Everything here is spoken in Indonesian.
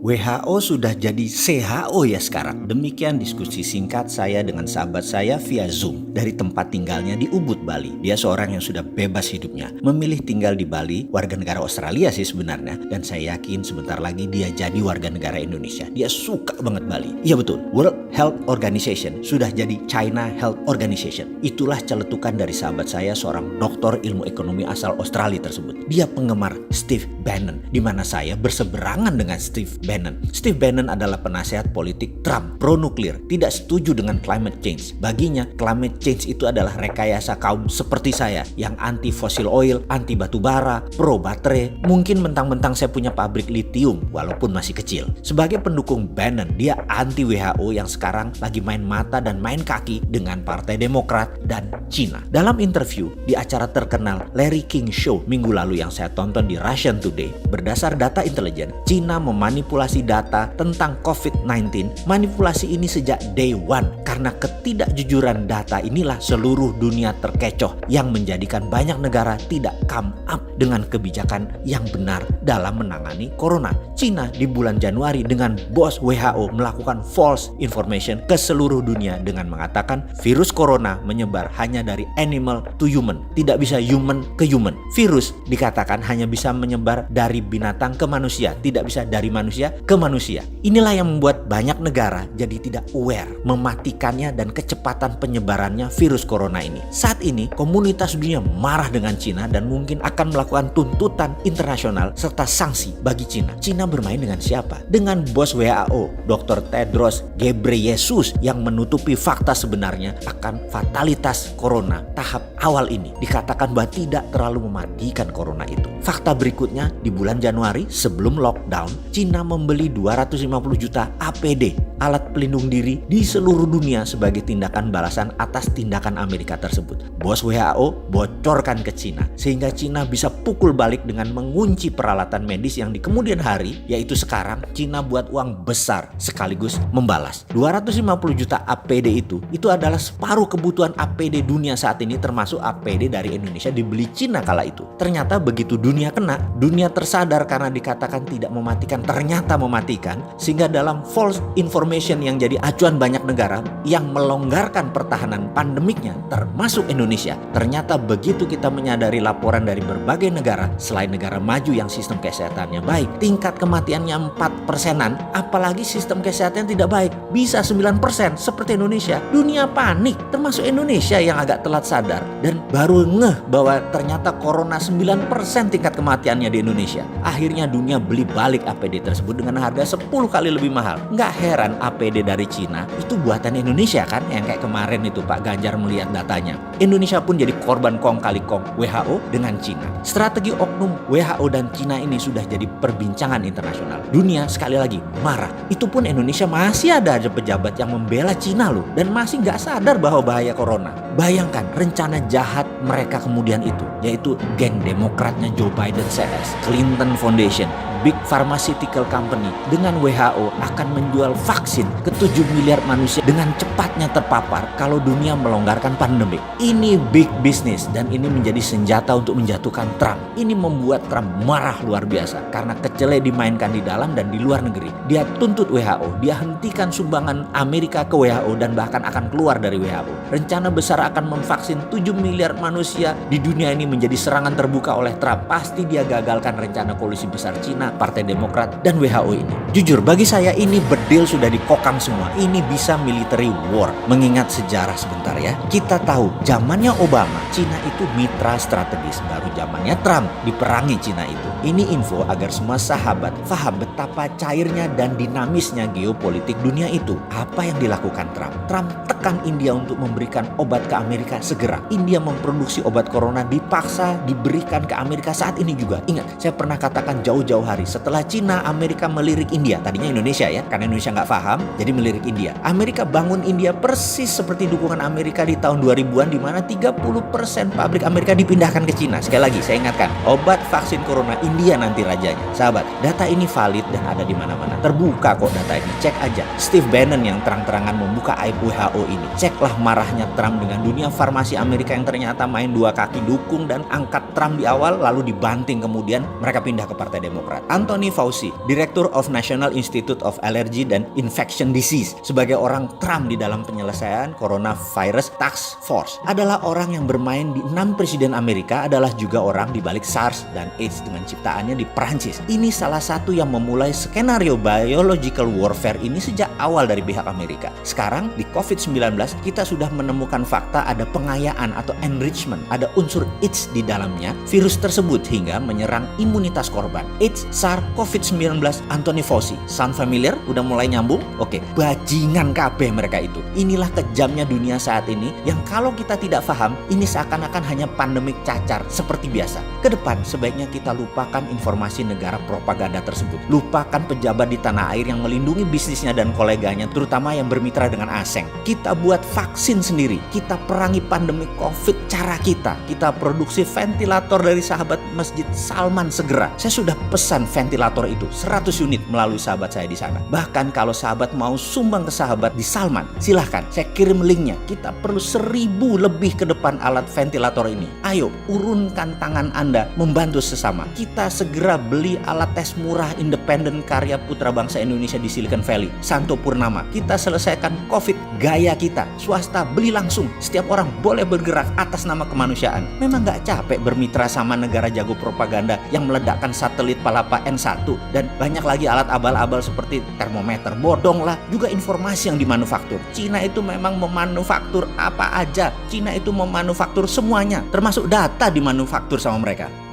WHO sudah jadi CHO ya sekarang. Demikian diskusi singkat saya dengan sahabat saya via Zoom dari tempat tinggalnya di Ubud, Bali. Dia seorang yang sudah bebas hidupnya, memilih tinggal di Bali, warga negara Australia sih sebenarnya. Dan saya yakin sebentar lagi dia jadi warga negara Indonesia. Dia suka banget Bali. Iya betul, World Health Organization sudah jadi China Health Organization. Itulah celetukan dari sahabat saya, seorang doktor ilmu ekonomi asal Australia tersebut. Dia penggemar Steve Bannon, di mana saya berseberangan dengan Steve Bannon. Steve Bannon adalah penasihat politik Trump, pro nuklir, tidak setuju dengan climate change. Baginya, climate change itu adalah rekayasa kaum seperti saya yang anti fossil oil, anti batu bara, pro baterai. Mungkin mentang-mentang saya punya pabrik lithium walaupun masih kecil. Sebagai pendukung Bannon, dia anti WHO yang sekarang lagi main mata dan main kaki dengan Partai Demokrat dan Cina. Dalam interview di acara terkenal Larry King Show minggu lalu yang saya tonton di Russian Today, berdasar data intelijen, Cina memanipulasi data tentang COVID-19. Manipulasi ini sejak day one, karena ketidakjujuran data inilah seluruh dunia terkecoh yang menjadikan banyak negara tidak come up dengan kebijakan yang benar dalam menangani corona. Cina di bulan Januari dengan bos WHO melakukan false information ke seluruh dunia dengan mengatakan virus corona menyebar hanya dari animal to human, tidak bisa human ke human. Virus dikatakan hanya bisa menyebar dari binatang ke manusia, tidak bisa dari manusia ke manusia. Inilah yang membuat banyak negara jadi tidak aware mematikannya dan kecepatan penyebarannya virus corona ini. Saat ini komunitas dunia marah dengan Cina dan mungkin akan melakukan tuntutan internasional serta sanksi bagi Cina. Cina bermain dengan siapa? Dengan bos WHO, Dr. Tedros Ghebreyesus, yang menutupi fakta sebenarnya akan fatalitas corona tahap awal ini. Dikatakan bahwa tidak terlalu mematikan corona itu. Fakta berikutnya, di bulan Januari sebelum lockdown, Cina membeli 250 juta APD, alat pelindung diri, di seluruh dunia sebagai tindakan balasan atas tindakan Amerika tersebut. Bos WHO bocorkan ke Cina sehingga Cina bisa pukul balik dengan mengunci peralatan medis yang di kemudian hari, yaitu sekarang Cina buat uang besar sekaligus membalas. 250 juta APD itu adalah separuh kebutuhan APD dunia saat ini, termasuk APD dari Indonesia dibeli Cina kala itu. Ternyata begitu dunia kena, dunia tersadar karena dikatakan tidak mematikan, ternyata mematikan, sehingga dalam false information yang jadi acuan banyak negara yang melonggarkan pertahanan pandemiknya termasuk Indonesia. Ternyata begitu kita menyadari laporan dari berbagai negara selain negara maju yang sistem kesehatannya baik, tingkat kematiannya 4%-an, apalagi sistem kesehatan tidak baik bisa 9% seperti Indonesia. Dunia panik, termasuk Indonesia yang agak telat sadar dan baru ngeh bahwa ternyata corona 9% tingkat kematiannya di Indonesia. Akhirnya dunia beli balik APD tersebut dengan harga 10 kali lebih mahal. Nggak heran APD dari Cina itu buatan Indonesia kan, yang kayak kemarin itu Pak Ganjar melihat datanya. Indonesia pun jadi korban kong kali kong WHO dengan Cina. Strategi oknum WHO dan Cina ini sudah jadi perbincangan internasional. Dunia sekali lagi marah. Itu pun Indonesia masih ada aja pejabat yang membela Cina loh, dan masih nggak sadar bahwa bahaya corona. Bayangkan rencana jahat mereka kemudian itu, yaitu geng demokratnya Joe Biden CS, Clinton Foundation, big pharmaceutical company dengan WHO akan menjual vaksin ke 7 miliar manusia dengan cepatnya terpapar kalau dunia melonggarkan pandemik. Ini big business dan ini menjadi senjata untuk menjatuhkan Trump. Ini membuat Trump marah luar biasa karena kecele dimainkan di dalam dan di luar negeri. Dia tuntut WHO, dia hentikan sumbangan Amerika ke WHO dan bahkan akan keluar dari WHO. Rencana besar akan memvaksin 7 miliar manusia di dunia ini menjadi serangan terbuka oleh Trump. Pasti dia gagalkan rencana koalisi besar Cina, Partai Demokrat, dan WHO ini. Jujur, bagi saya ini bedil sudah dikokang semua. Ini bisa military war. Mengingat sejarah sebentar ya. Kita tahu, zamannya Obama, Cina itu mitra strategis. Baru zamannya Trump, diperangi Cina itu. Ini info agar semua sahabat paham betapa cairnya dan dinamisnya geopolitik dunia itu. Apa yang dilakukan Trump? Trump tekan India untuk memberikan obat ke Amerika segera. India memproduksi obat corona dipaksa diberikan ke Amerika saat ini juga. Ingat, saya pernah katakan jauh-jauh hari setelah Cina, Amerika melirik India. Tadinya Indonesia ya, karena Indonesia nggak paham, jadi melirik India. Amerika bangun India persis seperti dukungan Amerika di tahun 2000-an, di mana 30% pabrik Amerika dipindahkan ke Cina. Sekali lagi, saya ingatkan, obat vaksin corona India nanti rajanya. Sahabat, data ini valid dan ada di mana-mana. Terbuka kok data ini, cek aja. Steve Bannon yang terang-terangan membuka aib WHO ini. Ceklah marahnya Trump dengan dunia farmasi Amerika yang ternyata main dua kaki dukung dan angkat Trump di awal lalu dibanting kemudian mereka pindah ke Partai Demokrat. Anthony Fauci, Director of National Institute of Allergy and Infection Disease, sebagai orang Trump di dalam penyelesaian Coronavirus Task Force, adalah orang yang bermain di 6 presiden Amerika, adalah juga orang di balik SARS dan AIDS dengan ciptaannya di Perancis. Ini salah satu yang memulai skenario biological warfare ini sejak awal dari pihak Amerika. Sekarang di COVID-19 kita sudah menemukan fakta ada pengayaan atau enrichment, ada unsur AIDS di dalamnya virus tersebut hingga menyerang imunitas korban. AIDS, SARS, COVID-19, Anthony Fauci. Sound familiar? Udah mulai nyambung? Oke, bajingan kabeh mereka itu. Inilah kejamnya dunia saat ini yang kalau kita tidak paham, ini seakan-akan hanya pandemik cacar seperti biasa. Kedepan sebaiknya kita lupakan informasi negara propaganda tersebut. Lupakan pejabat di tanah air yang melindungi bisnisnya dan koleganya, terutama yang bermitra dengan asing. Kita buat vaksin sendiri. Kita perangi pandemi COVID cara kita. Kita produksi ventilator dari sahabat Masjid Salman segera. Saya sudah pesan ventilator itu 100 unit melalui sahabat saya di sana. Bahkan kalau sahabat mau sumbang ke sahabat di Salman, silahkan saya kirim linknya. Kita perlu 1000 lebih ke depan alat ventilator ini. Ayo urunkan tangan Anda membantu sesama. Kita segera beli alat tes murah independen karya putra bangsa Indonesia di Silicon Valley, Santo Purnama. Kita selesaikan COVID gaya kita. Swasta beli langsung. Setiap orang boleh bergerak atas nama kemanusiaan. Memang gak capek bermitra sama negara jago propaganda yang meledakkan satelit Palapa N1 dan banyak lagi alat abal-abal seperti termometer. Bodong lah, juga informasi yang dimanufaktur. Cina itu memang memanufaktur apa aja. Cina itu memanufaktur semuanya, termasuk data dimanufaktur sama mereka.